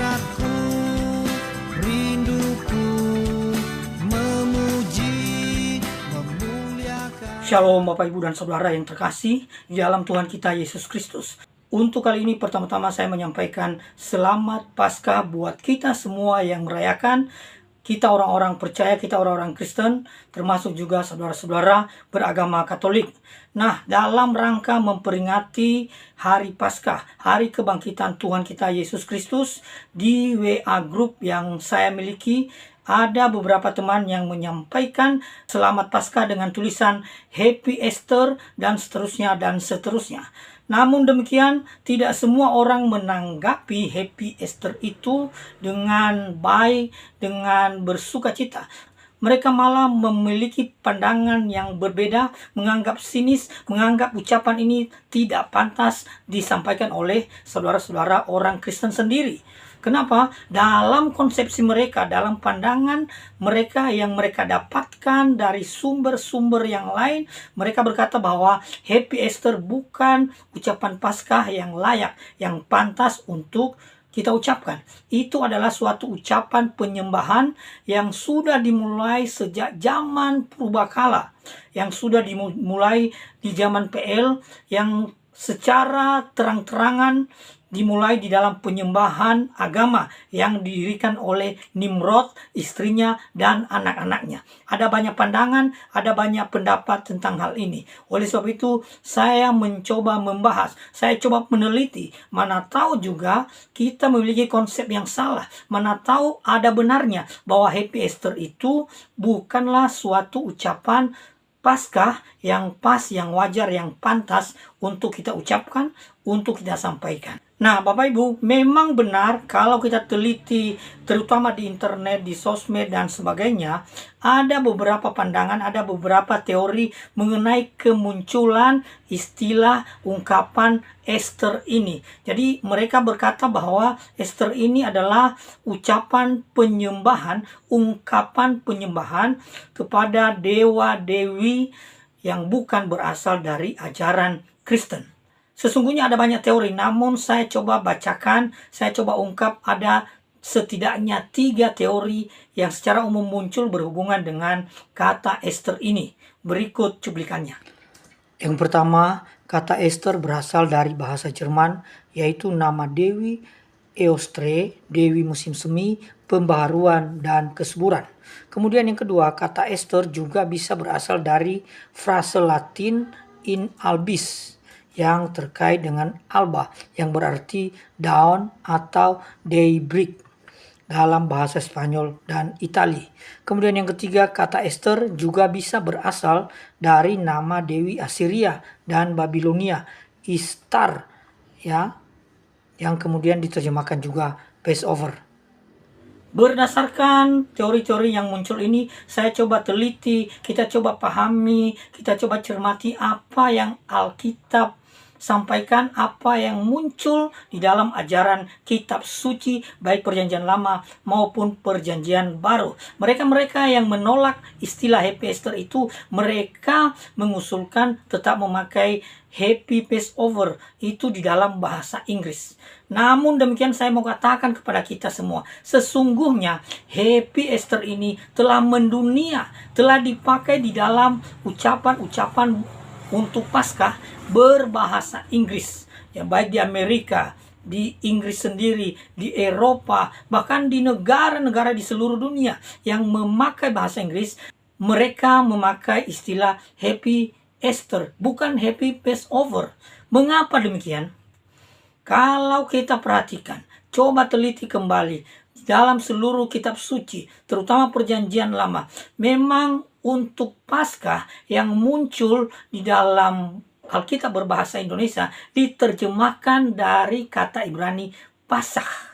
hasratku, rinduku memuji, memuliakan. Shalom Bapak Ibu dan Saudara yang terkasih di dalam Tuhan kita Yesus Kristus. Untuk kali ini pertama-tama saya menyampaikan selamat Paskah buat kita semua yang merayakan. Kita orang-orang percaya, kita orang-orang Kristen, termasuk juga saudara-saudara beragama Katolik. Nah, dalam rangka memperingati Hari Paskah, Hari Kebangkitan Tuhan kita Yesus Kristus, di WA Group yang saya miliki, ada beberapa teman yang menyampaikan selamat Paskah dengan tulisan Happy Easter dan seterusnya dan seterusnya. Namun demikian, tidak semua orang menanggapi Happy Easter itu dengan baik, dengan bersukacita. Mereka malah memiliki pandangan yang berbeda, menganggap sinis, menganggap ucapan ini tidak pantas disampaikan oleh saudara-saudara orang Kristen sendiri. Kenapa? Dalam konsepsi mereka, dalam pandangan mereka yang mereka dapatkan dari sumber-sumber yang lain, mereka berkata bahwa Happy Easter bukan ucapan Paskah yang layak, yang pantas untuk kita ucapkan. Itu adalah suatu ucapan penyembahan yang sudah dimulai sejak zaman purbakala, yang sudah dimulai di zaman PL, yang secara terang-terangan dimulai di dalam penyembahan agama yang didirikan oleh Nimrod, istrinya, dan anak-anaknya. Ada banyak pandangan, ada banyak pendapat tentang hal ini. Oleh sebab itu, saya mencoba membahas, saya coba meneliti. Mana tahu juga kita memiliki konsep yang salah. Mana tahu ada benarnya bahwa Happy Easter itu bukanlah suatu ucapan Paskah yang pas, yang wajar, yang pantas untuk kita ucapkan, untuk kita sampaikan. Nah, Bapak Ibu, memang benar kalau kita teliti, terutama di internet, di sosmed, dan sebagainya, ada beberapa pandangan, ada beberapa teori mengenai kemunculan istilah ungkapan Easter ini. Jadi, mereka berkata bahwa Easter ini adalah ucapan penyembahan, ungkapan penyembahan kepada dewa-dewi yang bukan berasal dari ajaran Kristen. Sesungguhnya ada banyak teori, namun saya coba bacakan, saya coba ungkap ada setidaknya 3 teori yang secara umum muncul berhubungan dengan kata Easter ini. Berikut cuplikannya. Yang pertama, kata Easter berasal dari bahasa Jerman, yaitu nama Dewi Eostre, Dewi musim semi, pembaharuan, dan kesuburan. Kemudian yang kedua, kata Easter juga bisa berasal dari frase Latin in albis, yang terkait dengan alba, yang berarti dawn atau daybreak dalam bahasa Spanyol dan Itali. Kemudian yang ketiga, kata Easter juga bisa berasal dari nama Dewi Assyria dan Babilonia, Ishtar, ya, yang kemudian diterjemahkan juga Passover. Berdasarkan teori-teori yang muncul ini, saya coba teliti, kita coba pahami, kita coba cermati apa yang Alkitab sampaikan, apa yang muncul di dalam ajaran kitab suci, baik perjanjian lama maupun perjanjian baru. Mereka-mereka yang menolak istilah Happy Easter itu, mereka mengusulkan tetap memakai Happy Passover itu di dalam bahasa Inggris. Namun demikian saya mau katakan kepada kita semua, sesungguhnya Happy Easter ini telah mendunia, telah dipakai di dalam ucapan-ucapan untuk Paskah berbahasa Inggris, ya, baik di Amerika, di Inggris sendiri, di Eropa, bahkan di negara-negara di seluruh dunia yang memakai bahasa Inggris, mereka memakai istilah Happy Easter, bukan Happy Passover. Mengapa demikian? Kalau kita perhatikan, coba teliti kembali dalam seluruh kitab suci, terutama perjanjian lama, memang untuk Paskah yang muncul di dalam Alkitab berbahasa Indonesia diterjemahkan dari kata Ibrani Pasah.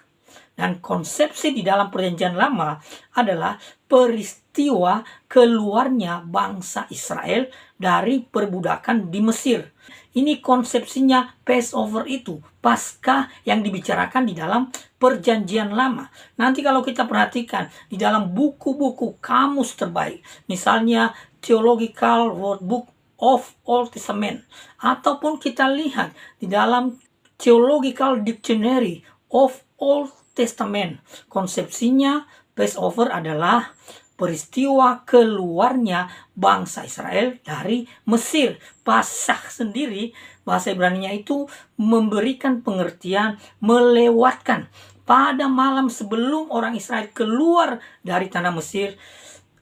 Dan konsepsi di dalam perjanjian lama adalah peristiwa keluarnya bangsa Israel dari perbudakan di Mesir. Ini konsepsinya Passover itu, Paskah yang dibicarakan di dalam perjanjian lama. Nanti kalau kita perhatikan di dalam buku-buku kamus terbaik, misalnya Theological Workbook of Old Testament, ataupun kita lihat di dalam Theological Dictionary of Old Testament. Konsepsinya Passover adalah peristiwa keluarnya bangsa Israel dari Mesir. Paskah sendiri, bahasa Ibraninya itu memberikan pengertian melewatkan. Pada malam sebelum orang Israel keluar dari tanah Mesir,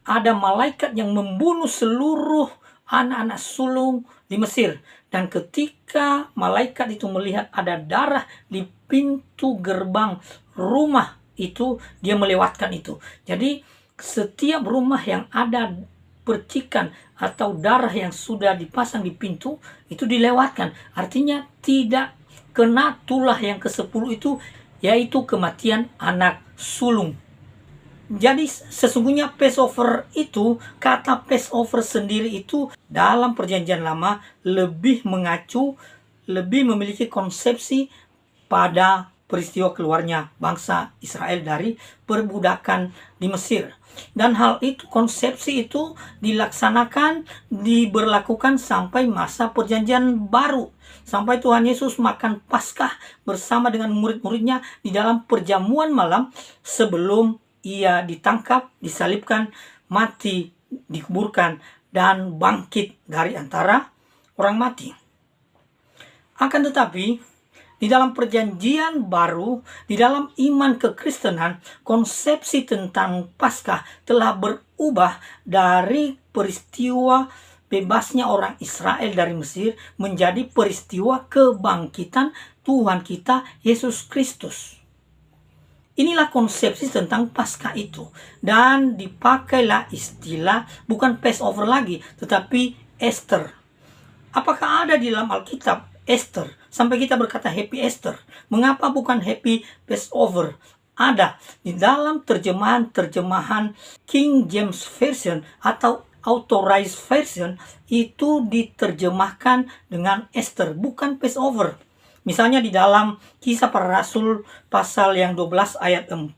ada malaikat yang membunuh seluruh anak-anak sulung di Mesir. Dan ketika malaikat itu melihat ada darah di pintu gerbang rumah itu, dia melewatkan itu. Jadi setiap rumah yang ada percikan atau darah yang sudah dipasang di pintu itu dilewatkan. Artinya tidak kena tulah yang ke-10 itu, yaitu kematian anak sulung. Jadi sesungguhnya Passover itu, kata Passover sendiri itu dalam perjanjian lama lebih mengacu, lebih memiliki konsepsi pada peristiwa keluarnya bangsa Israel dari perbudakan di Mesir. Dan hal itu, konsepsi itu dilaksanakan, diberlakukan sampai masa perjanjian baru. Sampai Tuhan Yesus makan Paskah bersama dengan murid-muridnya di dalam perjamuan malam sebelum ia ditangkap, disalibkan, mati, dikuburkan, dan bangkit dari antara orang mati. Akan tetapi, di dalam perjanjian baru, di dalam iman kekristenan, konsepsi tentang Paskah telah berubah dari peristiwa bebasnya orang Israel dari Mesir menjadi peristiwa kebangkitan Tuhan kita Yesus Kristus. Inilah konsepsi tentang Paskah itu. Dan dipakailah istilah bukan Passover lagi, tetapi Easter. Apakah ada di dalam Alkitab Easter? Sampai kita berkata Happy Easter. Mengapa bukan Happy Passover? Ada di dalam terjemahan King James Version atau Authorized Version, itu diterjemahkan dengan Easter, bukan Passover. Misalnya di dalam Kisah Para Rasul pasal yang 12 ayat 4,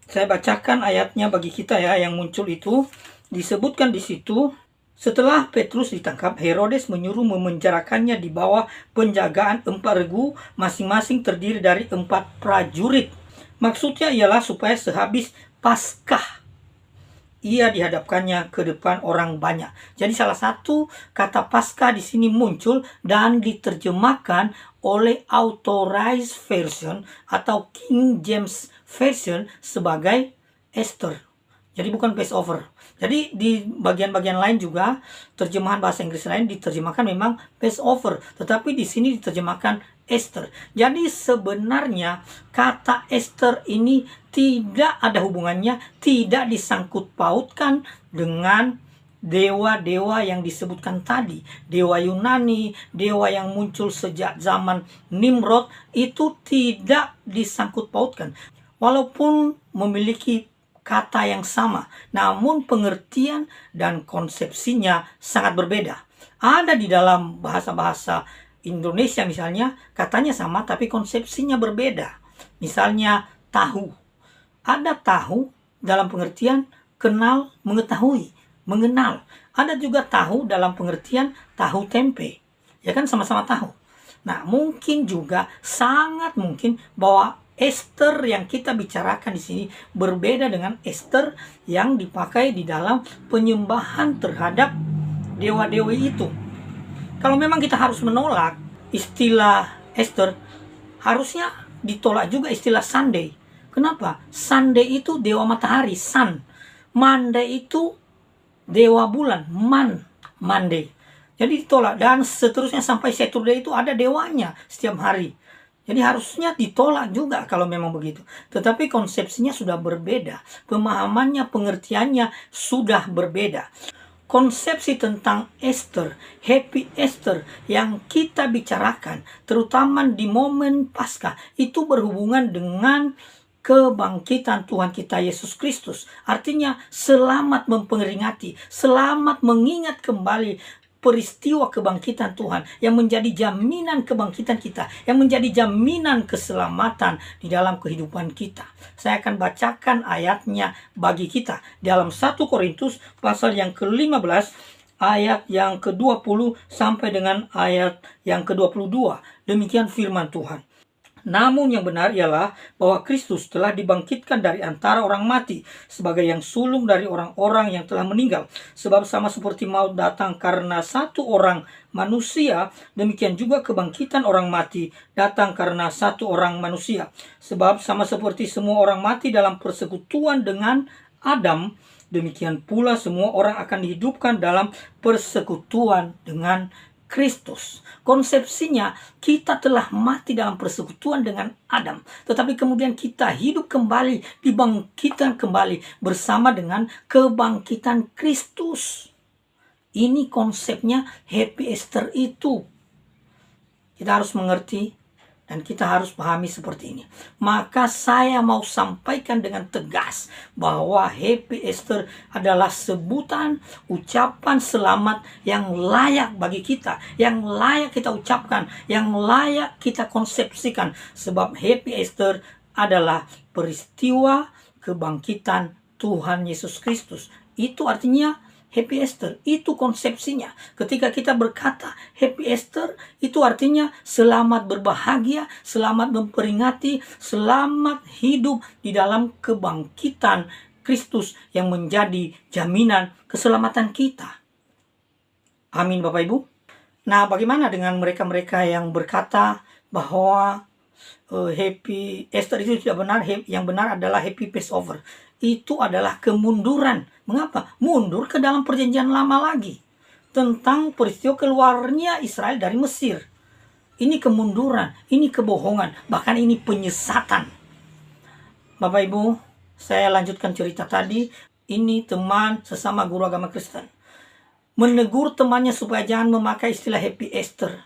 saya bacakan ayatnya bagi kita ya, yang muncul itu disebutkan di situ. Setelah Petrus ditangkap, Herodes menyuruh memenjarakannya di bawah penjagaan 4 regu, masing-masing terdiri dari 4 prajurit. Maksudnya ialah supaya sehabis Paskah ia dihadapkannya ke depan orang banyak. Jadi salah satu kata Paskah di sini muncul dan diterjemahkan oleh Authorized Version atau King James Version sebagai Easter. Jadi bukan Passover. Jadi di bagian-bagian lain juga terjemahan bahasa Inggris lain diterjemahkan memang Passover, tetapi di sini diterjemahkan Easter. Jadi sebenarnya kata Easter ini tidak ada hubungannya, tidak disangkut pautkan dengan dewa-dewa yang disebutkan tadi. Dewa Yunani, dewa yang muncul sejak zaman Nimrod, itu tidak disangkut pautkan. Walaupun memiliki kata yang sama, namun pengertian dan konsepsinya sangat berbeda. Ada di dalam bahasa-bahasa Indonesia misalnya, katanya sama tapi konsepsinya berbeda. Misalnya tahu. Ada tahu dalam pengertian kenal, mengetahui, mengenal. Ada juga tahu dalam pengertian tahu tempe. Ya kan, sama-sama tahu. Nah, mungkin juga, sangat mungkin bahwa Easter yang kita bicarakan di sini berbeda dengan Easter yang dipakai di dalam penyembahan terhadap dewa-dewi itu. Kalau memang kita harus menolak istilah Easter, harusnya ditolak juga istilah Sunday. Kenapa? Sunday itu dewa matahari, sun. Monday itu dewa bulan, Monday. Jadi ditolak, dan seterusnya sampai Saturday itu ada dewanya setiap hari. Jadi harusnya ditolak juga kalau memang begitu. Tetapi konsepsinya sudah berbeda. Pemahamannya, pengertiannya sudah berbeda. Konsepsi tentang Easter, Happy Easter yang kita bicarakan, terutama di momen Paskah, itu berhubungan dengan kebangkitan Tuhan kita Yesus Kristus. Artinya selamat memperingati, selamat mengingat kembali peristiwa kebangkitan Tuhan yang menjadi jaminan kebangkitan kita, yang menjadi jaminan keselamatan di dalam kehidupan kita. Saya akan bacakan ayatnya bagi kita dalam 1 Korintus pasal yang ke-15 ayat yang ke-20 sampai dengan ayat yang ke-22. Demikian firman Tuhan. Namun yang benar ialah bahwa Kristus telah dibangkitkan dari antara orang mati sebagai yang sulung dari orang-orang yang telah meninggal. Sebab sama seperti maut datang karena satu orang manusia, demikian juga kebangkitan orang mati datang karena satu orang manusia. Sebab sama seperti semua orang mati dalam persekutuan dengan Adam, demikian pula semua orang akan dihidupkan dalam persekutuan dengan Kristus. Konsepsinya, kita telah mati dalam persekutuan dengan Adam, tetapi kemudian kita hidup kembali, dibangkitkan kembali bersama dengan kebangkitan Kristus. Ini konsepnya Happy Easter itu. Kita harus mengerti dan kita harus pahami seperti ini. Maka saya mau sampaikan dengan tegas bahwa Happy Easter adalah sebutan ucapan selamat yang layak bagi kita, yang layak kita ucapkan, yang layak kita konsepsikan. Sebab Happy Easter adalah peristiwa kebangkitan Tuhan Yesus Kristus. Itu artinya Happy Easter, itu konsepsinya. Ketika kita berkata Happy Easter, itu artinya selamat berbahagia, selamat memperingati, selamat hidup di dalam kebangkitan Kristus yang menjadi jaminan keselamatan kita. Amin Bapak Ibu. Nah, bagaimana dengan mereka-mereka yang berkata bahwa Happy Easter itu tidak benar, yang benar adalah Happy Passover. Itu adalah kemunduran. Mengapa? Mundur ke dalam perjanjian lama lagi. Tentang peristiwa keluarnya Israel dari Mesir. Ini kemunduran, ini kebohongan, bahkan ini penyesatan. Bapak Ibu, saya lanjutkan cerita tadi. Ini teman sesama guru agama Kristen menegur temannya supaya jangan memakai istilah Happy Easter.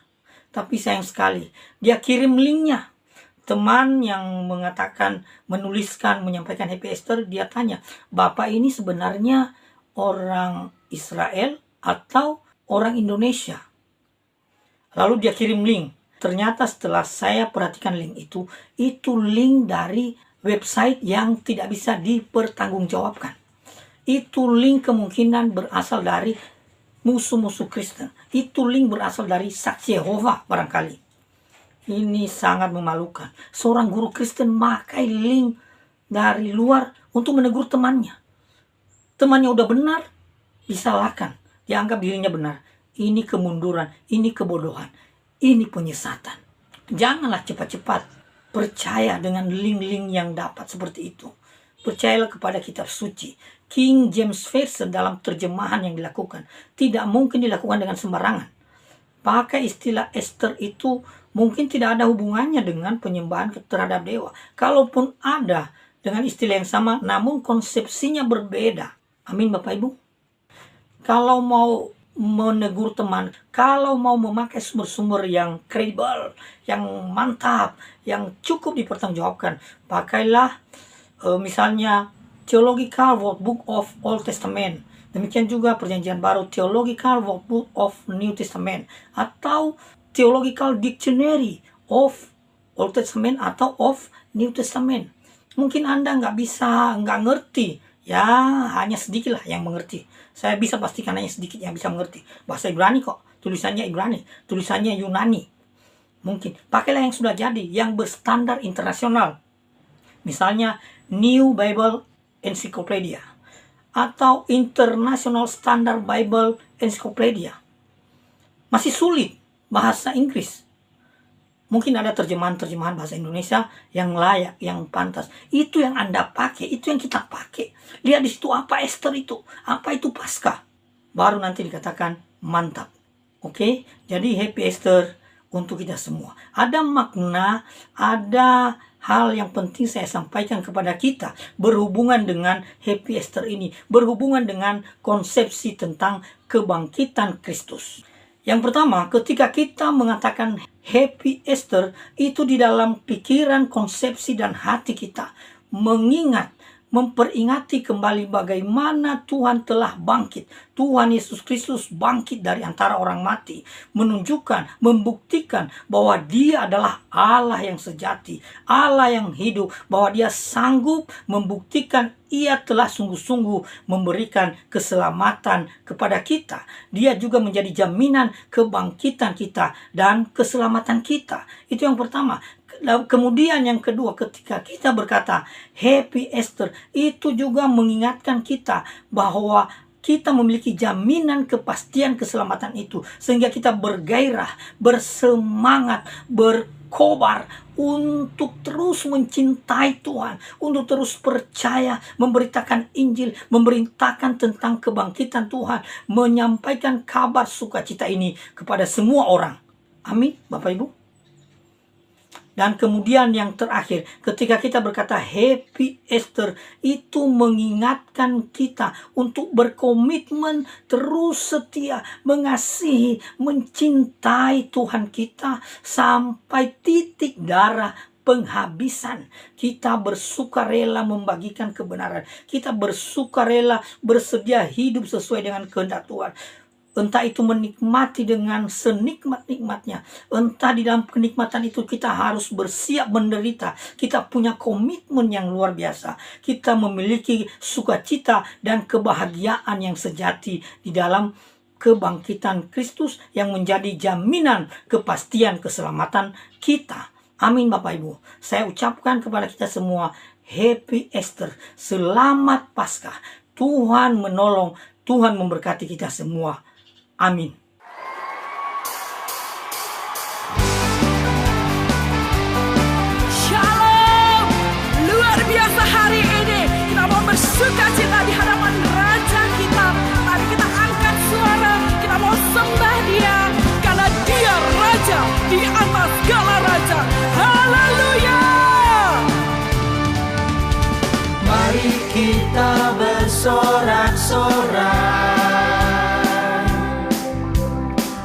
Tapi sayang sekali, dia kirim linknya. Teman yang mengatakan, menuliskan, menyampaikan Happy Easter, dia tanya, Bapak ini sebenarnya orang Israel atau orang Indonesia? Lalu dia kirim link. Ternyata setelah saya perhatikan link itu link dari website yang tidak bisa dipertanggungjawabkan. Itu link kemungkinan berasal dari musuh-musuh Kristen. Itu link berasal dari Saksi Yehova barangkali. Ini sangat memalukan. Seorang guru Kristen memakai link dari luar untuk menegur temannya. Temannya udah benar, disalahkan. Dianggap dirinya benar. Ini kemunduran, ini kebodohan, ini penyesatan. Janganlah cepat-cepat percaya dengan link-link yang dapat seperti itu. Percayalah kepada kitab suci. King James Version dalam terjemahan yang dilakukan tidak mungkin dilakukan dengan sembarangan. Pakai istilah Easter itu mungkin tidak ada hubungannya dengan penyembahan terhadap dewa. Kalaupun ada dengan istilah yang sama, namun konsepsinya berbeda. Amin Bapak Ibu. Kalau mau menegur teman, kalau mau memakai sumber-sumber yang kredibel, yang mantap, yang cukup dipertanggungjawabkan, pakailah misalnya Theological Workbook of Old Testament. Demikian juga perjanjian baru Theological Workbook of New Testament atau Theological Dictionary of Old Testament atau of New Testament. Mungkin Anda nggak ngerti. Ya, hanya sedikit lah yang mengerti. Saya bisa pastikan hanya sedikit yang bisa mengerti. Bahasa Ibrani kok, tulisannya Ibrani, tulisannya Yunani. Mungkin pakailah yang sudah jadi, yang berstandar internasional. Misalnya New Bible Encyclopedia atau International Standard Bible Encyclopedia. Masih sulit bahasa Inggris. Mungkin ada terjemahan-terjemahan bahasa Indonesia yang layak, yang pantas. Itu yang Anda pakai, itu yang kita pakai. Lihat di situ apa Easter itu, apa itu Paskah. Baru nanti dikatakan mantap. Oke? Jadi Happy Easter untuk kita semua. Ada makna, ada hal yang penting saya sampaikan kepada kita berhubungan dengan Happy Easter ini, berhubungan dengan konsepsi tentang kebangkitan Kristus. Yang pertama, ketika kita mengatakan Happy Easter, itu di dalam pikiran, konsepsi, dan hati kita mengingat, memperingati kembali bagaimana Tuhan telah bangkit. Tuhan Yesus Kristus bangkit dari antara orang mati. Menunjukkan, membuktikan bahwa Dia adalah Allah yang sejati. Allah yang hidup. Bahwa Dia sanggup membuktikan Ia telah sungguh-sungguh memberikan keselamatan kepada kita. Dia juga menjadi jaminan kebangkitan kita dan keselamatan kita. Itu yang pertama. Kemudian yang kedua, ketika kita berkata Happy Easter, itu juga mengingatkan kita bahwa kita memiliki jaminan kepastian keselamatan itu. Sehingga kita bergairah, bersemangat, berkobar untuk terus mencintai Tuhan, untuk terus percaya, memberitakan Injil, memberitakan tentang kebangkitan Tuhan, menyampaikan kabar sukacita ini kepada semua orang. Amin, Bapak Ibu. Dan kemudian yang terakhir, ketika kita berkata Happy Easter, itu mengingatkan kita untuk berkomitmen terus setia, mengasihi, mencintai Tuhan kita sampai titik darah penghabisan. Kita bersukarela membagikan kebenaran. Kita bersukarela bersedia hidup sesuai dengan kehendak Tuhan. Entah itu menikmati dengan senikmat-nikmatnya. Entah di dalam kenikmatan itu kita harus bersiap menderita. Kita punya komitmen yang luar biasa. Kita memiliki sukacita dan kebahagiaan yang sejati di dalam kebangkitan Kristus yang menjadi jaminan kepastian keselamatan kita. Amin Bapak Ibu. Saya ucapkan kepada kita semua Happy Easter. Selamat Paskah. Tuhan menolong. Tuhan memberkati kita semua. Amin. Shalom. Luar biasa hari ini. Kita mau bersukacita di hadapan Raja kita. Mari kita angkat suara. Kita mau sembah Dia. Karena Dia Raja di atas segala raja. Haleluya. Mari kita bersorak-sorak,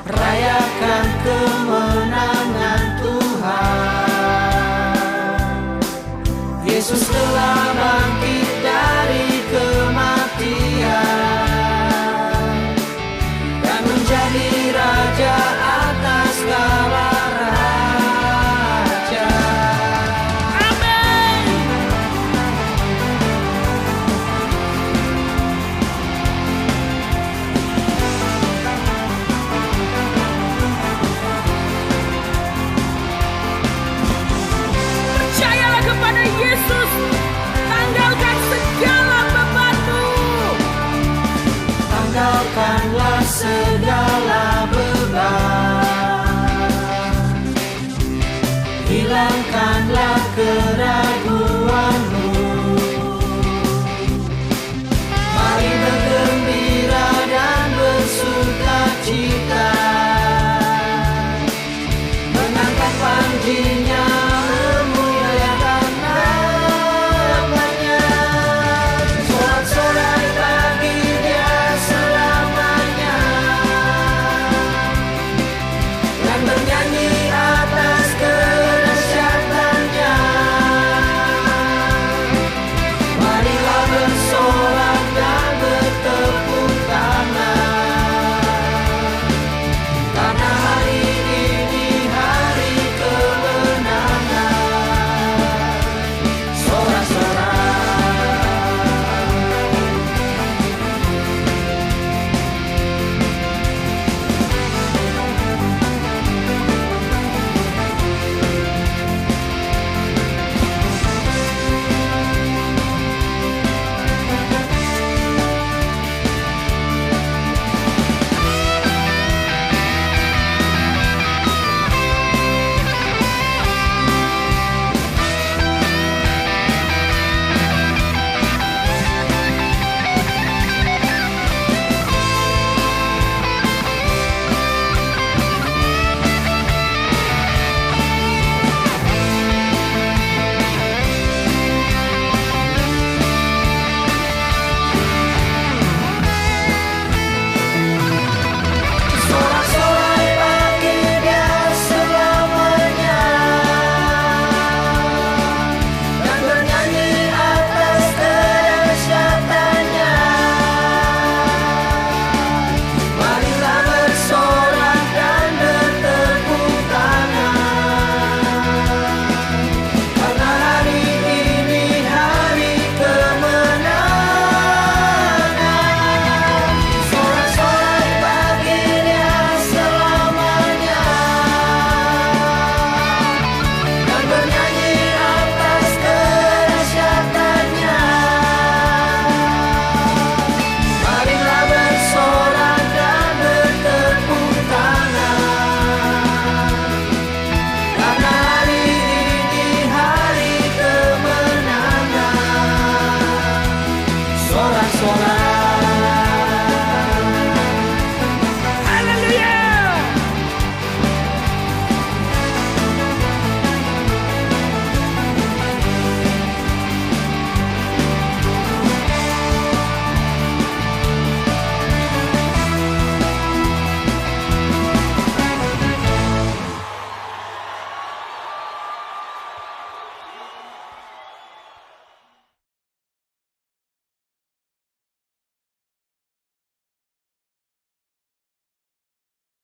rayakan kemenangan Tuhan. Yesus telah bangkit.